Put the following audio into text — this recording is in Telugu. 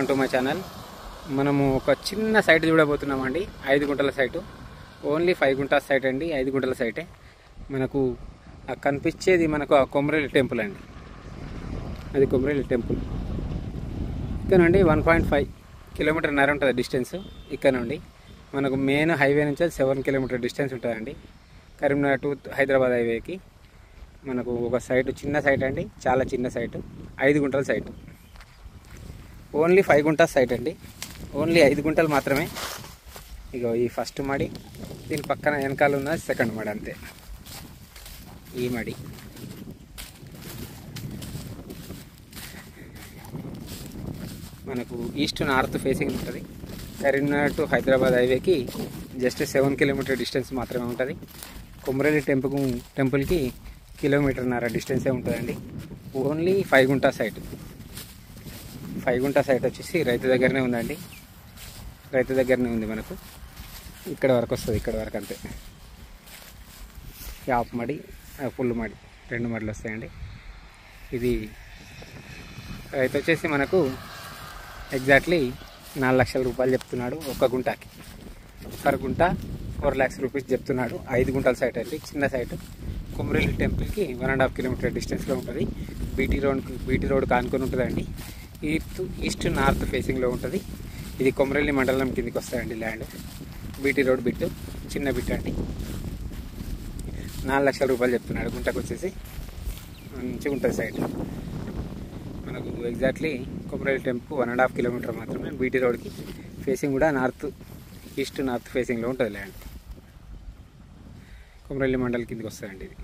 Welcome to my channel. మనము ఒక చిన్న సైట్ చూడబోతున్నామండి. 5 గుంటల సైటు, ఓన్లీ 5 గుంటల సైట్ అండి. 5 గుంటల సైటే. మనకు కనిపించేది మనకు కొమరేలి టెంపుల్ అండి. అది కొమరేలి టెంపుల్. ఇక్కడ నుండి 1.5 కిలోమీటర్ నర ఉంటుంది డిస్టెన్స్. ఇక్కడ నుండి మనకు మెయిన్ హైవే నుంచి 7 కిలోమీటర్ డిస్టెన్స్ ఉంటుందండి. కరీంనగర్ టు హైదరాబాద్ హైవేకి మనకు ఒక సైట్, చిన్న సైట్ అండి, చాలా చిన్న సైటు. 5 గుంటల సైటు, ఓన్లీ 5 గుంటల సైట్ అండి. ఓన్లీ 5 గుంటలు మాత్రమే. ఇగో ఈ ఫస్ట్ మడి, దీని పక్కన వెనకాల ఉన్న సెకండ్ మడి, అంతే. ఈ మడి మనకు ఈస్ట్ నార్త్ ఫేసింగ్ ఉంటుంది. కరీంనగర్ టు హైదరాబాద్ హైవేకి జస్ట్ 7 కిలోమీటర్ డిస్టెన్స్ మాత్రమే ఉంటుంది. కొమరేలి టెంపుల్కి కిలోమీటర్న్నర డిస్టెన్సే ఉంటుందండి. ఓన్లీ 5 గుంటల సైట్. 5 గుంటల సైట్ వచ్చేసి రైతు దగ్గరనే ఉందండి. రైతు దగ్గరనే ఉంది. మనకు ఇక్కడ వరకు వస్తుంది, ఇక్కడ వరకు అంతే. హాఫ్ మడి, ఫుల్ మడి, 2 మడులు వస్తాయండి. ఇది రైతు వచ్చేసి మనకు ఎగ్జాక్ట్లీ 4 లక్షల రూపాయలు చెప్తున్నాడు ఒక గుంటకి. పర్ గుంట 4 lakhs రూపీస్ చెప్తున్నాడు. 5 గుంటల సైట్ అండి, చిన్న సైట్. కొమరేలి టెంపుల్కి 1.5 కిలోమీటర్ డిస్టెన్స్లో ఉంటుంది. బీటీ రోడ్ కానుకొని ఉంటుందండి. ఈస్ట్ నార్త్ ఫేసింగ్లో ఉంటుంది. ఇది కొమరేలి మండలం కిందికి వస్తాయండి ల్యాండ్. బీటీ రోడ్ బిట్టు, చిన్న బిట్ అండి. 4 లక్షల రూపాయలు చెప్తున్నాడు గుంటకు వచ్చేసి. మంచిగా ఉంటుంది సైట్. మనకు ఎగ్జాక్ట్లీ కొమరేలి టెంపుల్ 1.5 కిలోమీటర్ మాత్రమే. బీటీ రోడ్కి ఫేసింగ్ కూడా ఈస్ట్ నార్త్ ఫేసింగ్లో ఉంటుంది ల్యాండ్. కొమరేలి మండలం కిందికి వస్తాయండి ఇది.